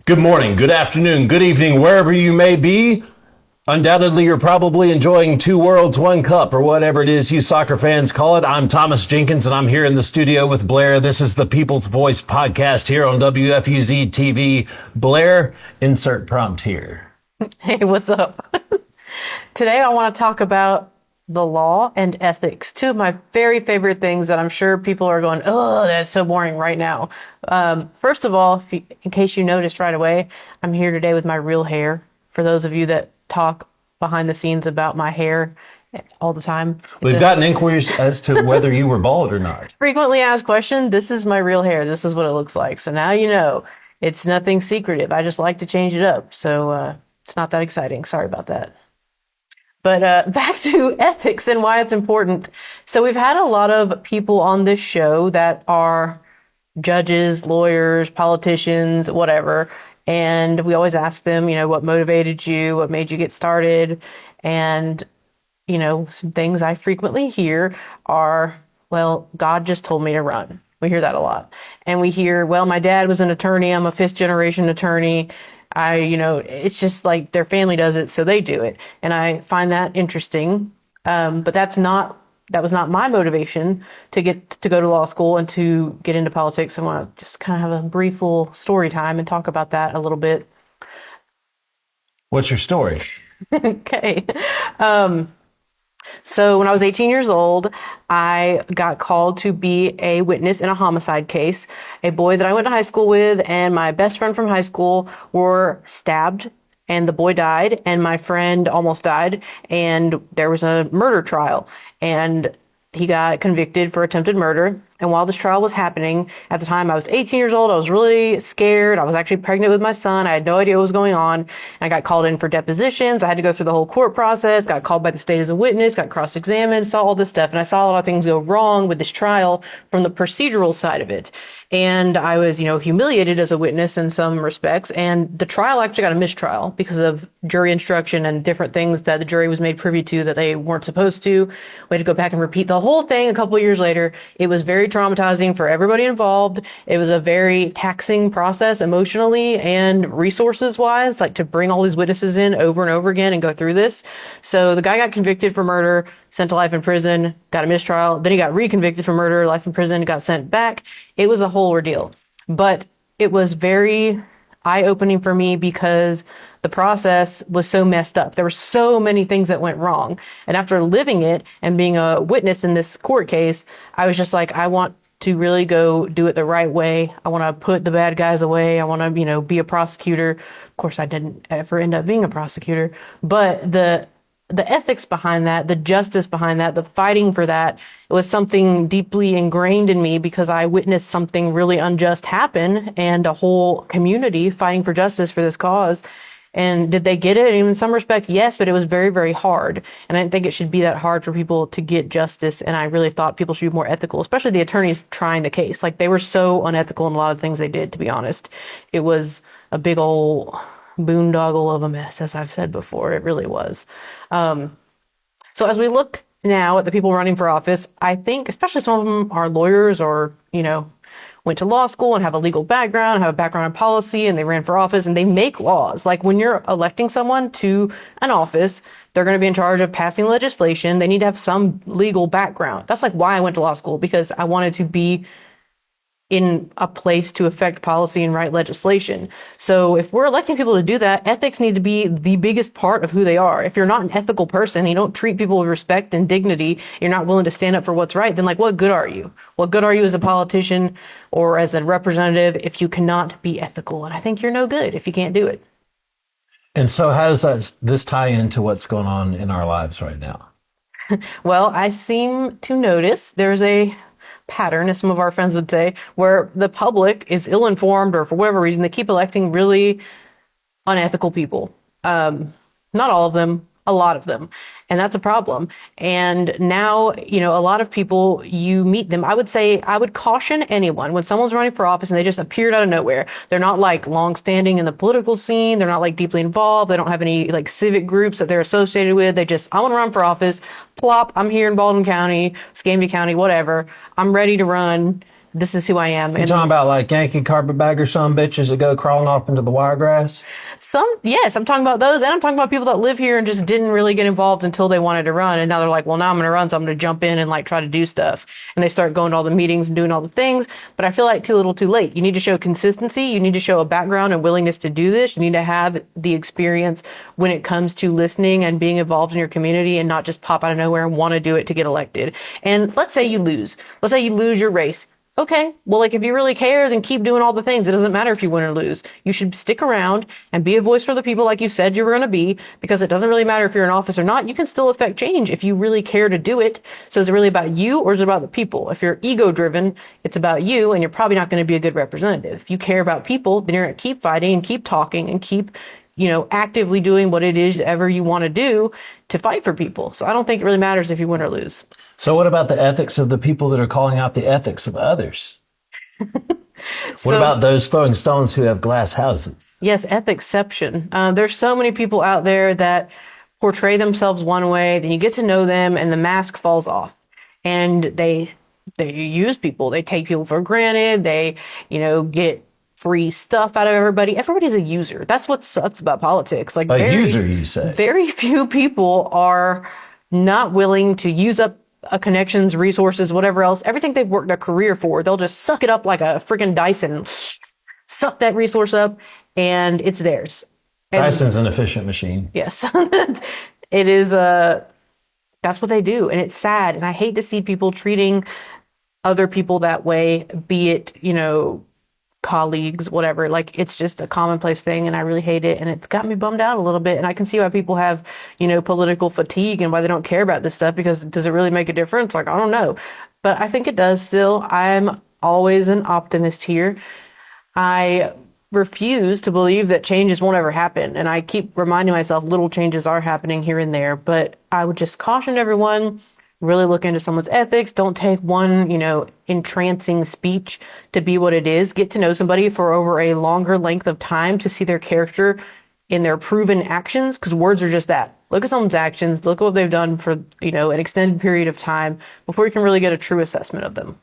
Good morning, good afternoon, good evening, wherever you may be. Undoubtedly, you're probably enjoying Two Worlds, One Cup, or whatever it is you soccer fans call it. I'm Thomas Jenkins, and I'm here in the studio with Blair. This is the People's Voice podcast here on WFUZ-TV. Blair, insert prompt here. Hey, what's up? Today I want to talk about the law and ethics, two of my very favorite things that I'm sure people are going, oh, that's so boring right now. First of all, in case you noticed right away, I'm here today with my real hair. For those of you that talk behind the scenes about my hair all the time. We've gotten inquiries as to whether you were bald or not. Frequently asked question, this is my real hair. This is what it looks like. So now you know, it's nothing secretive. I just like to change it up. So it's not that exciting. Sorry about that. But back to ethics and why it's important. So we've had a lot of people on this show that are judges, lawyers, politicians, whatever. And we always ask them, what motivated you? What made you get started? And, some things I frequently hear are, well, God just told me to run. We hear that a lot. And we hear, well, my dad was an attorney. I'm a fifth generation attorney. It's just like their family does it, so they do it. And I find that interesting. But that was not my motivation to go to law school and to get into politics. I want to just kind of have a brief little story time and talk about that a little bit. What's your story? Okay. So when I was 18 years old, I got called to be a witness in a homicide case. A boy that I went to high school with and my best friend from high school were stabbed, and the boy died, and my friend almost died, and there was a murder trial, and he got convicted for attempted murder. And while this trial was happening, at the time I was 18 years old, I was really scared. I was actually pregnant with my son. I had no idea what was going on. And I got called in for depositions. I had to go through the whole court process, got called by the state as a witness, got cross-examined, saw all this stuff. And I saw a lot of things go wrong with this trial from the procedural side of it. And I was, humiliated as a witness in some respects. And the trial actually got a mistrial because of jury instruction and different things that the jury was made privy to that they weren't supposed to. We had to go back and repeat the whole thing a couple of years later. It was very traumatizing for everybody involved. It was a very taxing process emotionally and resources wise, like to bring all these witnesses in over and over again and go through this. So the guy got convicted for murder, sent to life in prison, got a mistrial. Then he got reconvicted for murder, life in prison, got sent back. It was a whole ordeal, but it was very eye-opening for me because the process was so messed up. There were so many things that went wrong. And after living it and being a witness in this court case, I was just like, I want to really go do it the right way. I want to put the bad guys away. I want to, be a prosecutor. Of course, I didn't ever end up being a prosecutor, but the ethics behind that, the justice behind that, the fighting for that, it was something deeply ingrained in me because I witnessed something really unjust happen and a whole community fighting for justice for this cause. And did they get it? And in some respect, yes, but it was very, very hard. And I didn't think it should be that hard for people to get justice. And I really thought people should be more ethical, especially the attorneys trying the case. Like, they were so unethical in a lot of things they did, to be honest. It was a big old boondoggle of a mess, as I've said before. It really was. So as we look now at the people running for office, I think especially some of them are lawyers or, went to law school and have a legal background, have a background in policy, and they ran for office and they make laws. Like, when you're electing someone to an office, they're going to be in charge of passing legislation. They need to have some legal background. That's like why I went to law school, because I wanted to be in a place to affect policy and write legislation. So if we're electing people to do that, ethics need to be the biggest part of who they are. If you're not an ethical person, you don't treat people with respect and dignity, you're not willing to stand up for what's right, then what good are you? What good are you as a politician or as a representative if you cannot be ethical? And I think you're no good if you can't do it. And so how does this tie into what's going on in our lives right now? Well, I seem to notice there's a pattern, as some of our friends would say, where the public is ill-informed, or for whatever reason, they keep electing really unethical people. Not all of them, a lot of them. And that's a problem. And now, a lot of people, you meet them. I would caution anyone when someone's running for office and they just appeared out of nowhere. They're not long-standing in the political scene. They're not deeply involved. They don't have any civic groups that they're associated with. They just, I want to run for office. Plop, I'm here in Baldwin County, Escambia County, whatever. I'm ready to run. this is who I am. You talking about like Yankee carpetbagger some bitches that go crawling off into the wiregrass? Yes, I'm talking about those, and I'm talking about people that live here and just didn't really get involved until they wanted to run, and now they're like, well, now I'm going to run, so I'm going to jump in and like try to do stuff, and they start going to all the meetings and doing all the things. But I feel like too little, too late. You need to show consistency. You need to show a background and willingness to do this. You need to have the experience when it comes to listening and being involved in your community, and not just pop out of nowhere and want to do it to get elected. And let's say you lose. Let's say you lose your race. Okay, well, like if you really care, then keep doing all the things. It doesn't matter if you win or lose. You should stick around and be a voice for the people like you said you were going to be, because it doesn't really matter if you're in office or not. You can still affect change if you really care to do it. So is it really about you, or is it about the people? If you're ego driven, it's about you, and you're probably not going to be a good representative. If you care about people, then you're going to keep fighting and keep talking and keep, actively doing what it is ever you want to do to fight for people. So I don't think it really matters if you win or lose. So what about the ethics of the people that are calling out the ethics of others? What about those throwing stones who have glass houses? Yes, ethicception. There's so many people out there that portray themselves one way, then you get to know them and the mask falls off. And they use people. They take people for granted. They, get free stuff out of everybody. Everybody's a user. That's what sucks about politics. Like user, you say? Very few people are not willing to use up connections, resources, whatever else, everything they've worked their career for. They'll just suck it up like a freaking Dyson, suck that resource up, and it's theirs. And Dyson's an efficient machine. yes, it is. That's what they do, and it's sad. And I hate to see people treating other people that way, be it colleagues, whatever. Like, it's just a commonplace thing, and I really hate it, and it's got me bummed out a little bit. And I can see why people have political fatigue and why they don't care about this stuff, because does it really make a difference? Like, I don't know, but I think it does still. I'm always an optimist here. I refuse to believe that changes won't ever happen, and I keep reminding myself little changes are happening here and there. But I would just caution everyone, really look into someone's ethics. Don't take one, entrancing speech to be what it is. Get to know somebody for over a longer length of time to see their character in their proven actions, because words are just that. Look at someone's actions, look at what they've done for, an extended period of time before you can really get a true assessment of them.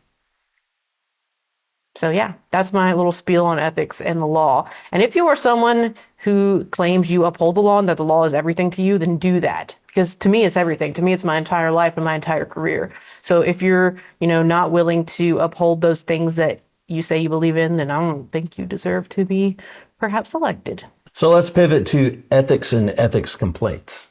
So yeah, that's my little spiel on ethics and the law. And if you are someone who claims you uphold the law and that the law is everything to you, then do that. Because to me, it's everything. To me, it's my entire life and my entire career. So if you're, not willing to uphold those things that you say you believe in, then I don't think you deserve to be perhaps elected. So let's pivot to ethics and ethics complaints.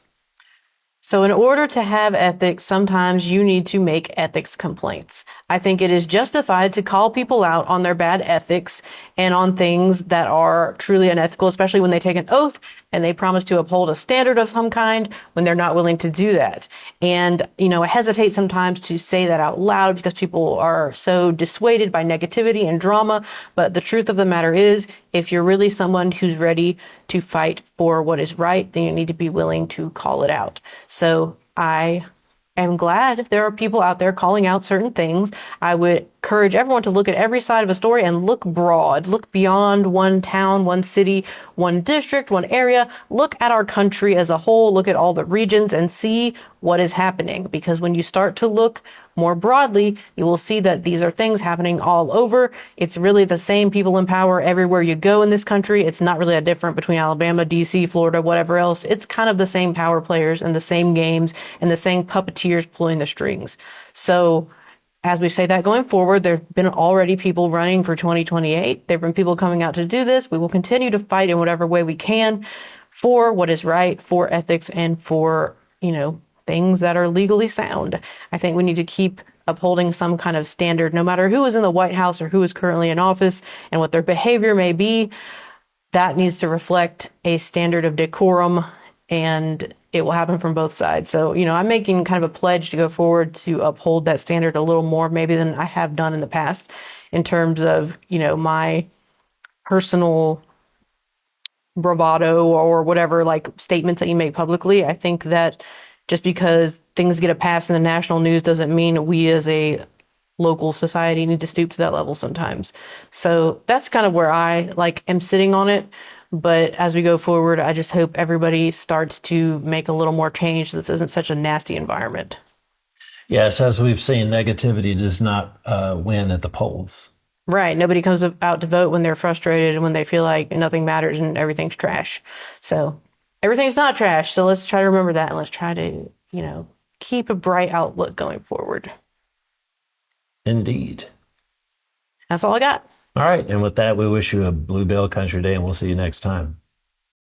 So in order to have ethics, sometimes you need to make ethics complaints. I think it is justified to call people out on their bad ethics and on things that are truly unethical, especially when they take an oath and they promise to uphold a standard of some kind when they're not willing to do that. And, I hesitate sometimes to say that out loud because people are so dissuaded by negativity and drama. But the truth of the matter is, if you're really someone who's ready to fight for what is right, then you need to be willing to call it out. So I am glad there are people out there calling out certain things. I would encourage everyone to look at every side of a story and look broad, look beyond one town, one city, one district, one area. Look at our country as a whole, look at all the regions and see what is happening. Because when you start to look more broadly, you will see that these are things happening all over. It's really the same people in power everywhere you go in this country. It's not really that different between Alabama, DC, Florida, whatever else. It's kind of the same power players and the same games and the same puppeteers pulling the strings. So as we say that going forward, there have been already people running for 2028. There have been people coming out to do this. We will continue to fight in whatever way we can for what is right, for ethics, and for, things that are legally sound. I think we need to keep upholding some kind of standard, no matter who is in the White House or who is currently in office and what their behavior may be. That needs to reflect a standard of decorum, and it will happen from both sides. So, I'm making kind of a pledge to go forward to uphold that standard a little more maybe than I have done in the past in terms of, my personal bravado or whatever, like statements that you make publicly. I think that just because things get a pass in the national news doesn't mean we as a local society need to stoop to that level sometimes. So that's kind of where I am sitting on it. But as we go forward, I just hope everybody starts to make a little more change so this isn't such a nasty environment. Yes, as we've seen, negativity does not win at the polls. Right. Nobody comes out to vote when they're frustrated and when they feel like nothing matters and everything's trash. So everything's not trash. So let's try to remember that and let's try to, keep a bright outlook going forward. Indeed. That's all I got. All right. And with that, we wish you a Bluebell Country Day, and we'll see you next time.